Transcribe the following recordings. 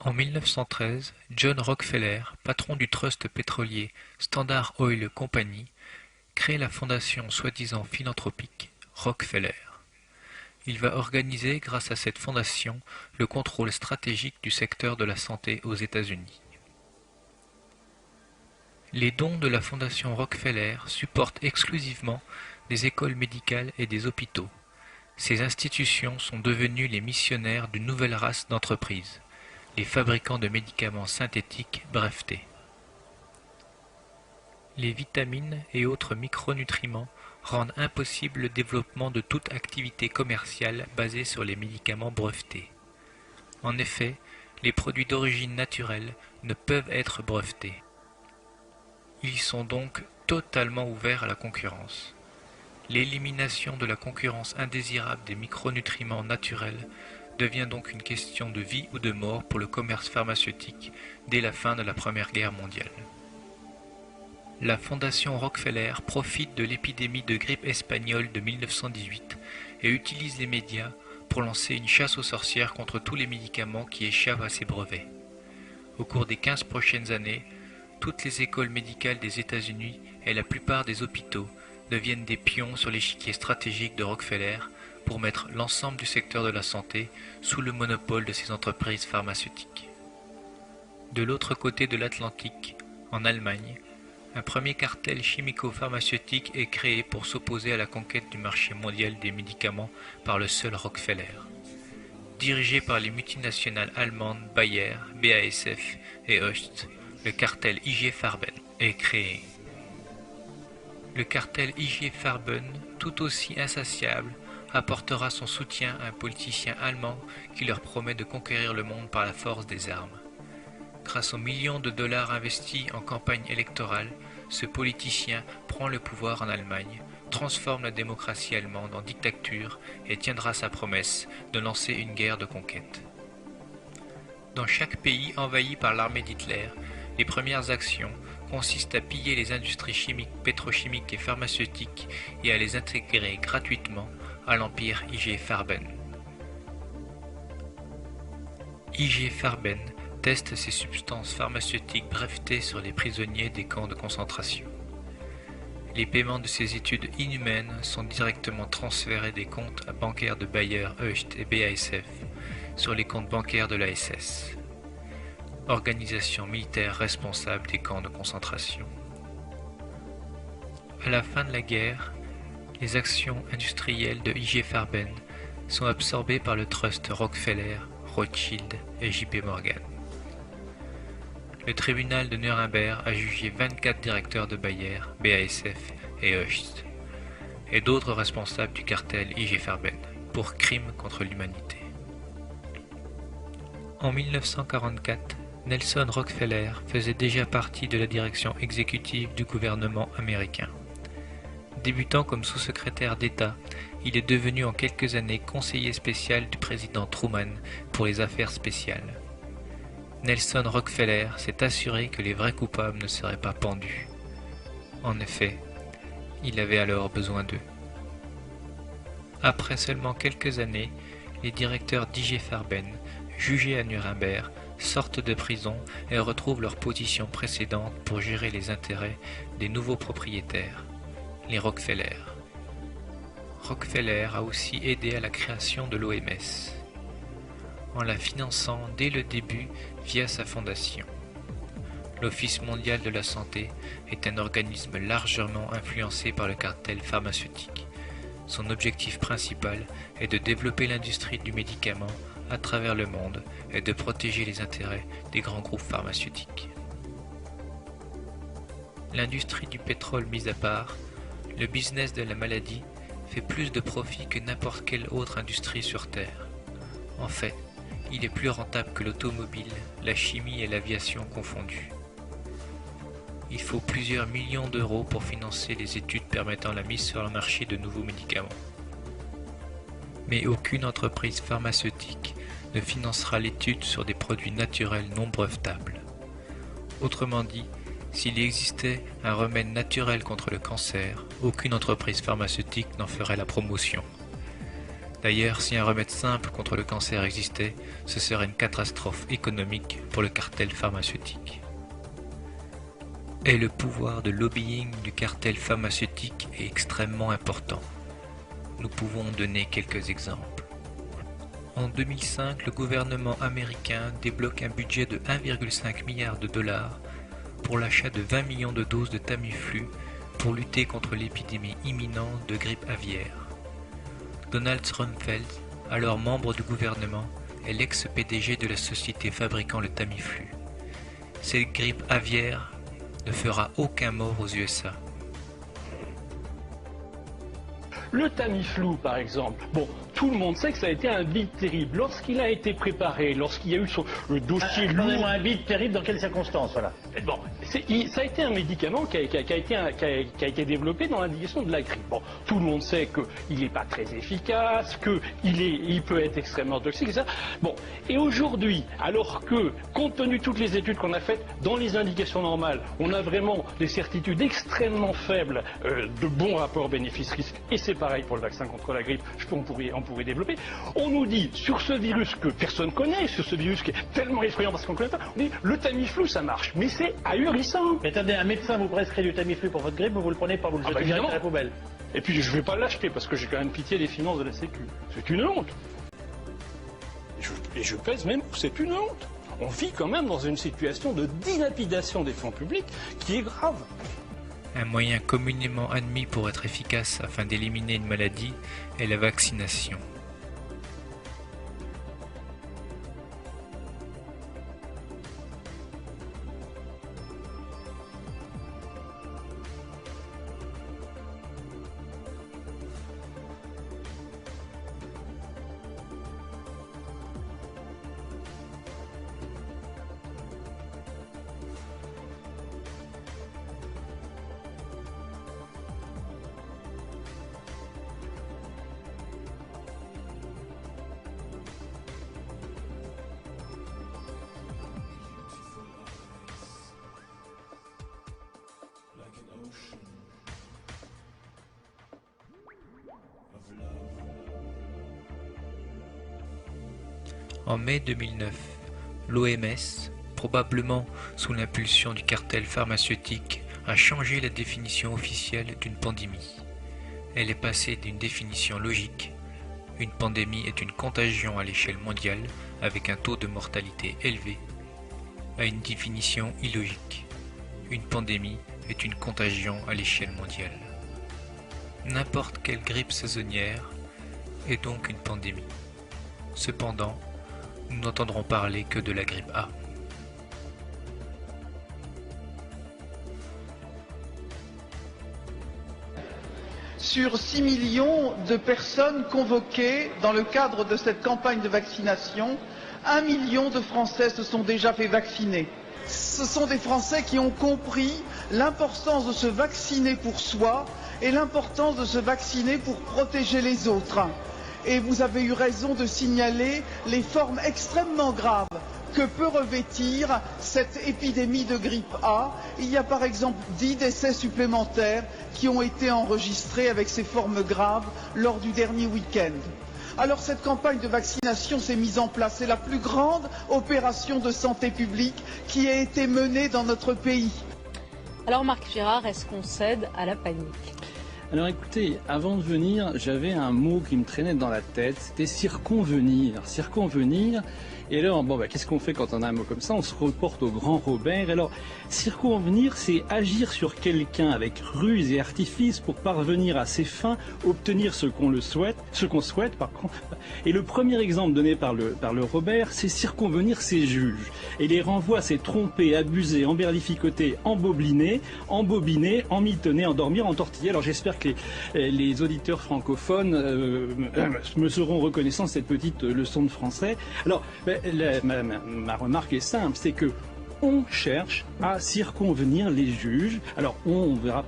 En 1913, John Rockefeller, patron du trust pétrolier Standard Oil Company, crée la fondation soi-disant philanthropique Rockefeller. Il va organiser, grâce à cette fondation, le contrôle stratégique du secteur de la santé aux États-Unis. Les dons de la fondation Rockefeller supportent exclusivement des écoles médicales et des hôpitaux. Ces institutions sont devenues les missionnaires d'une nouvelle race d'entreprises, les fabricants de médicaments synthétiques brevetés. Les vitamines et autres micronutriments rendent impossible le développement de toute activité commerciale basée sur les médicaments brevetés. En effet, les produits d'origine naturelle ne peuvent être brevetés. Ils sont donc totalement ouverts à la concurrence. L'élimination de la concurrence indésirable des micronutriments naturels devient donc une question de vie ou de mort pour le commerce pharmaceutique dès la fin de la Première Guerre mondiale. La fondation Rockefeller profite de l'épidémie de grippe espagnole de 1918 et utilise les médias pour lancer une chasse aux sorcières contre tous les médicaments qui échappent à ses brevets. Au cours des 15 prochaines années, toutes les écoles médicales des États-Unis et la plupart des hôpitaux deviennent des pions sur l'échiquier stratégique de Rockefeller pour mettre l'ensemble du secteur de la santé sous le monopole de ces entreprises pharmaceutiques. De l'autre côté de l'Atlantique, en Allemagne, un premier cartel chimico-pharmaceutique est créé pour s'opposer à la conquête du marché mondial des médicaments par le seul Rockefeller. Dirigé par les multinationales allemandes Bayer, BASF et Hoechst, le cartel IG Farben est créé. Le cartel IG Farben, tout aussi insatiable, apportera son soutien à un politicien allemand qui leur promet de conquérir le monde par la force des armes. Grâce aux millions de dollars investis en campagne électorale, ce politicien prend le pouvoir en Allemagne, transforme la démocratie allemande en dictature et tiendra sa promesse de lancer une guerre de conquête. Dans chaque pays envahi par l'armée d'Hitler, les premières actions consistent à piller les industries chimiques, pétrochimiques et pharmaceutiques et à les intégrer gratuitement à l'empire IG Farben. IG Farben teste ces substances pharmaceutiques brevetées sur les prisonniers des camps de concentration. Les paiements de ces études inhumaines sont directement transférés des comptes bancaires de Bayer, Hoechst et BASF sur les comptes bancaires de la SS, organisation militaire responsable des camps de concentration. À la fin de la guerre, les actions industrielles de IG Farben sont absorbées par le trust Rockefeller, Rothschild et JP Morgan. Le tribunal de Nuremberg a jugé 24 directeurs de Bayer, BASF et Hoechst, et d'autres responsables du cartel IG Farben, pour crimes contre l'humanité. En 1944, Nelson Rockefeller faisait déjà partie de la direction exécutive du gouvernement américain. Débutant comme sous-secrétaire d'État, il est devenu en quelques années conseiller spécial du président Truman pour les affaires spéciales. Nelson Rockefeller s'est assuré que les vrais coupables ne seraient pas pendus. En effet, il avait alors besoin d'eux. Après seulement quelques années, les directeurs d'IG Farben, jugés à Nuremberg, sortent de prison et retrouvent leur position précédente pour gérer les intérêts des nouveaux propriétaires, les Rockefeller. Rockefeller a aussi aidé à la création de l'OMS, en la finançant dès le début via sa fondation. L'Office mondial de la santé est un organisme largement influencé par le cartel pharmaceutique. Son objectif principal est de développer l'industrie du médicament à travers le monde et de protéger les intérêts des grands groupes pharmaceutiques. L'industrie du pétrole mise à part, le business de la maladie fait plus de profit que n'importe quelle autre industrie sur Terre. En fait, il est plus rentable que l'automobile, la chimie et l'aviation confondues. Il faut plusieurs millions d'euros pour financer les études permettant la mise sur le marché de nouveaux médicaments. Mais aucune entreprise pharmaceutique ne financera l'étude sur des produits naturels non brevetables. Autrement dit, s'il existait un remède naturel contre le cancer, aucune entreprise pharmaceutique n'en ferait la promotion. D'ailleurs, si un remède simple contre le cancer existait, ce serait une catastrophe économique pour le cartel pharmaceutique. Et le pouvoir de lobbying du cartel pharmaceutique est extrêmement important. Nous pouvons donner quelques exemples. En 2005, le gouvernement américain débloque un budget de 1,5 milliard de dollars pour l'achat de 20 millions de doses de Tamiflu pour lutter contre l'épidémie imminente de grippe aviaire. Donald Rumsfeld, alors membre du gouvernement, est l'ex-PDG de la société fabriquant le Tamiflu. Cette grippe aviaire ne fera aucun mort aux USA. Le Tamiflu, par exemple, bon, tout le monde sait que ça a été un bid terrible. Lorsqu'il a été préparé, lorsqu'il y a eu le dossier lourd... Un bid terrible dans quelles circonstances, voilà. Bon, ça a été un médicament qui a été développé dans l'indication de la grippe. Bon, tout le monde sait qu'il n'est pas très efficace, qu'il peut être extrêmement toxique, etc. Bon, et aujourd'hui, alors que, compte tenu de toutes les études qu'on a faites, dans les indications normales, on a vraiment des certitudes extrêmement faibles de bons rapports bénéfices-risques, et c'est pareil pour le vaccin contre la grippe, on pourrait développer. On nous dit, sur ce virus que personne connaît, sur ce virus qui est tellement effrayant parce qu'on ne connaît pas, on dit, le Tamiflu, ça marche, mais c'est ahurissant. Mais attendez, un médecin vous prescrit du Tamiflu pour votre grippe, vous le prenez pas, vous le jetez direct à la poubelle. Et puis je ne vais pas l'acheter parce que j'ai quand même pitié des finances de la Sécu. C'est une honte. Et je pèse même que c'est une honte. On vit quand même dans une situation de dilapidation des fonds publics qui est grave. Un moyen communément admis pour être efficace afin d'éliminer une maladie est la vaccination. En mai 2009, l'OMS, probablement sous l'impulsion du cartel pharmaceutique, a changé la définition officielle d'une pandémie. Elle est passée d'une définition logique, une pandémie est une contagion à l'échelle mondiale avec un taux de mortalité élevé, à une définition illogique, une pandémie est une contagion à l'échelle mondiale. N'importe quelle grippe saisonnière est donc une pandémie. Cependant, nous n'entendrons parler que de la grippe A. Sur 6 millions de personnes convoquées dans le cadre de cette campagne de vaccination, 1 million de Français se sont déjà fait vacciner. Ce sont des Français qui ont compris l'importance de se vacciner pour soi et l'importance de se vacciner pour protéger les autres. Et vous avez eu raison de signaler les formes extrêmement graves que peut revêtir cette épidémie de grippe A. Il y a par exemple 10 décès supplémentaires qui ont été enregistrés avec ces formes graves lors du dernier week-end. Alors cette campagne de vaccination s'est mise en place. C'est la plus grande opération de santé publique qui a été menée dans notre pays. Alors Marc Girard, est-ce qu'on cède à la panique ? Alors écoutez, avant de venir, j'avais un mot qui me traînait dans la tête, c'était circonvenir. Circonvenir. Et alors, qu'est-ce qu'on fait quand on a un mot comme ça? On se reporte au grand Robert. Alors, circonvenir, c'est agir sur quelqu'un avec ruse et artifice pour parvenir à ses fins, obtenir ce qu'on souhaite, par contre. Et le premier exemple donné par le Robert, c'est circonvenir ses juges. Et les renvoie, c'est tromper, abuser, emberlificoter, embobiner, emmitonner, endormir, entortiller. Alors j'espère que les auditeurs francophones me seront reconnaissants de cette petite leçon de français. Alors, ma remarque est simple, c'est que on cherche à circonvenir les juges. Alors on verra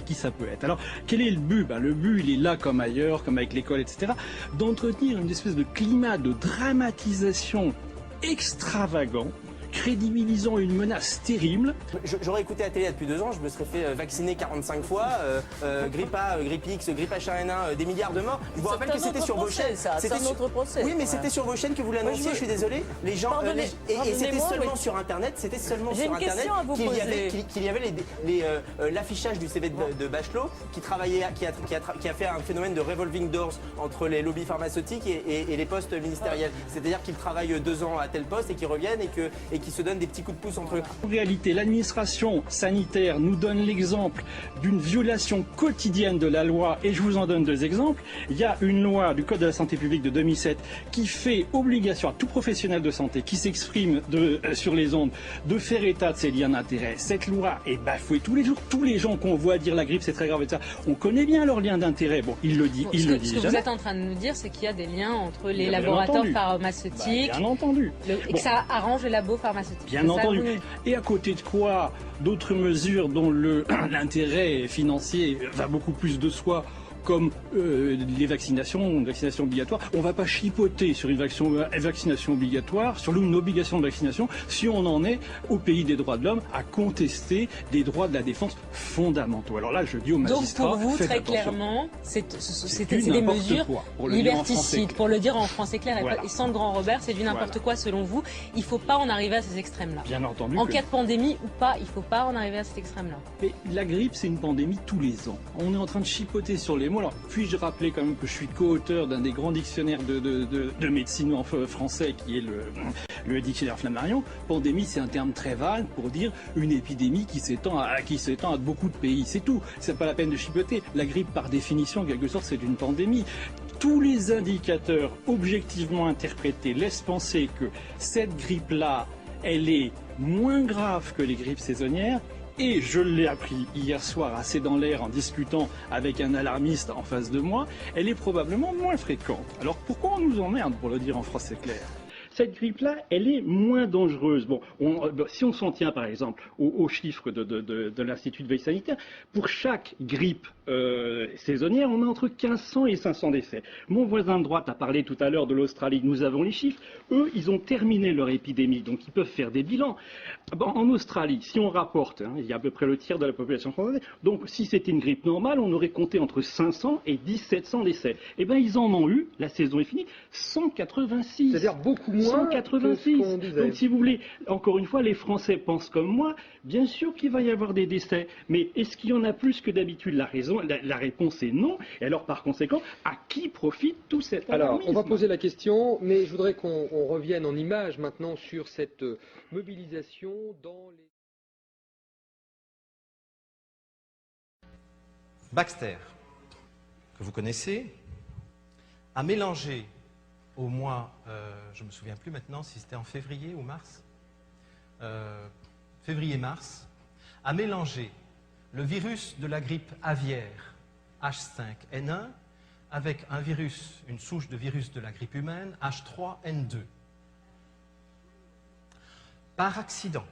qui ça peut être. Alors quel est le but? Le but, il est là comme ailleurs, comme avec l'école, etc. D'entretenir une espèce de climat de dramatisation extravagant crédibilisant une menace terrible. J'aurais écouté la télé depuis 2 ans, je me serais fait vacciner 45 fois, grippe A, grippe X, grippe H1N1, des milliards de morts. Je vous rappelle que c'était sur vos chaînes. C'est un autre procès. Oui, mais c'était sur vos chaînes que vous l'annonciez, je suis désolé. Les gens, et c'était seulement sur Internet, qu'il y avait l'affichage du CV de Bachelot qui a fait un phénomène de revolving doors entre les lobbies pharmaceutiques et les postes ministériels. C'est-à-dire qu'ils travaillent 2 ans à tel poste et qu'ils reviennent et qu'ils se donnent des petits coups de pouce entre eux. En réalité, l'administration sanitaire nous donne l'exemple d'une violation quotidienne de la loi, et je vous en donne 2 exemples. Il y a une loi du Code de la santé publique de 2007 qui fait obligation à tout professionnel de santé qui s'exprime sur les ondes de faire état de ses liens d'intérêt. Cette loi est bafouée tous les jours. Tous les gens qu'on voit dire la grippe c'est très grave, etc. On connaît bien leurs liens d'intérêt. Bon, il le dit. Ce que vous êtes en train de nous dire, c'est qu'il y a des liens entre les laboratoires pharmaceutiques. Bien entendu. Et que ça arrange les labos pharmaceutiques. Bien entendu. Et à côté de quoi, d'autres mesures dont l'intérêt financier va beaucoup plus de soi, comme les vaccinations obligatoires. On ne va pas chipoter sur une vaccination obligatoire, sur une obligation de vaccination, si on en est au pays des droits de l'homme à contester des droits de la défense fondamentaux. Alors là, je dis aux magistrats, donc pour vous, très clairement, c'était des mesures liberticides. Pour le dire en français clair et sans le grand Robert, c'est du n'importe quoi selon vous. Il ne faut pas en arriver à ces extrêmes-là. Bien entendu. En cas de pandémie ou pas, il ne faut pas en arriver à cet extrême-là. Mais la grippe, c'est une pandémie tous les ans. On est en train de chipoter sur les mots. Alors, puis-je rappeler quand même que je suis co-auteur d'un des grands dictionnaires de médecine en français, qui est le dictionnaire Flammarion. Pandémie, c'est un terme très vague pour dire une épidémie qui s'étend à beaucoup de pays. C'est tout. C'est pas la peine de chipoter. La grippe, par définition, en quelque sorte, c'est une pandémie. Tous les indicateurs objectivement interprétés laissent penser que cette grippe-là, elle est moins grave que les grippes saisonnières. Et je l'ai appris hier soir assez dans l'air en discutant avec un alarmiste en face de moi, elle est probablement moins fréquente. Alors pourquoi on nous emmerde, pour le dire en français clair ? Cette grippe-là, elle est moins dangereuse. Bon, si on s'en tient par exemple aux chiffres de l'Institut de veille sanitaire, pour chaque grippe saisonnière, on a entre 1500 et 500 décès. Mon voisin de droite a parlé tout à l'heure de l'Australie, nous avons les chiffres. Eux, ils ont terminé leur épidémie, donc ils peuvent faire des bilans. Bon, en Australie, si on rapporte, il y a à peu près le tiers de la population française, donc si c'était une grippe normale, on aurait compté entre 500 et 1700 décès. Eh bien, ils en ont eu, la saison est finie, 186. C'est-à-dire beaucoup moins 186. Donc si vous voulez, encore une fois, les Français pensent comme moi, bien sûr qu'il va y avoir des décès, mais est-ce qu'il y en a plus que d'habitude? La réponse est non, et alors par conséquent, à qui profite tout cet alarmisme? Alors, on va poser la question, mais je voudrais qu'on revienne en images maintenant sur cette mobilisation dans les... Baxter, que vous connaissez, a mélangé au mois, je ne me souviens plus maintenant si c'était en février ou mars, février-mars, a mélangé le virus de la grippe aviaire H5N1 avec une souche de virus de la grippe humaine H3N2. Par accident.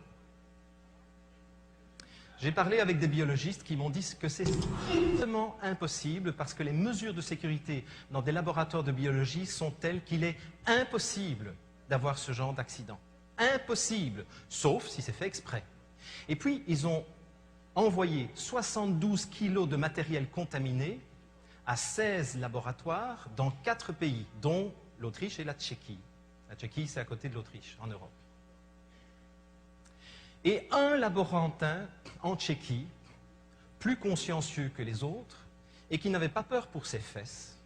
J'ai parlé avec des biologistes qui m'ont dit que c'est strictement impossible parce que les mesures de sécurité dans des laboratoires de biologie sont telles qu'il est impossible d'avoir ce genre d'accident. Impossible, sauf si c'est fait exprès. Et puis, ils ont envoyé 72 kilos de matériel contaminé à 16 laboratoires dans 4 pays, dont l'Autriche et la Tchéquie. La Tchéquie, c'est à côté de l'Autriche, en Europe. Et un laborantin en Tchéquie, plus consciencieux que les autres, et qui n'avait pas peur pour ses fesses,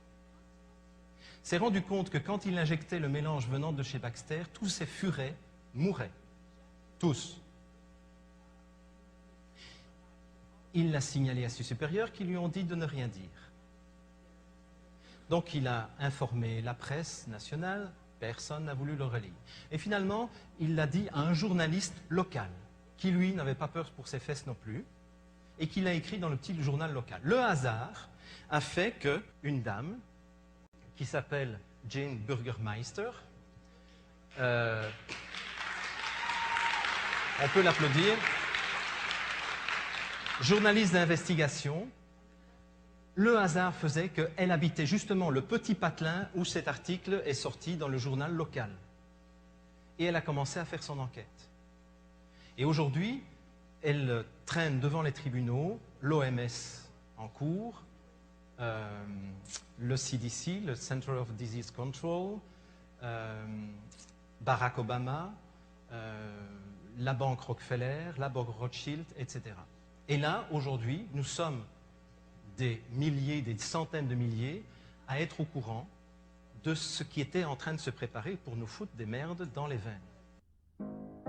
s'est rendu compte que quand il injectait le mélange venant de chez Baxter, tous ses furets mouraient. Tous. Il l'a signalé à ses supérieurs qui lui ont dit de ne rien dire. Donc il a informé la presse nationale, personne n'a voulu le relayer. Et finalement, il l'a dit à un journaliste local, qui lui n'avait pas peur pour ses fesses non plus, et qui l'a écrit dans le petit journal local. Le hasard a fait qu'une dame, qui s'appelle Jane Burgermeister, on peut l'applaudir, journaliste d'investigation, le hasard faisait qu'elle habitait justement le petit patelin où cet article est sorti dans le journal local. Et elle a commencé à faire son enquête. Et aujourd'hui, elle traîne devant les tribunaux l'OMS en cours, le CDC, le Center of Disease Control, Barack Obama, la banque Rockefeller, la banque Rothschild, etc. Et là, aujourd'hui, nous sommes des milliers, des centaines de milliers à être au courant de ce qui était en train de se préparer pour nous foutre des merdes dans les veines.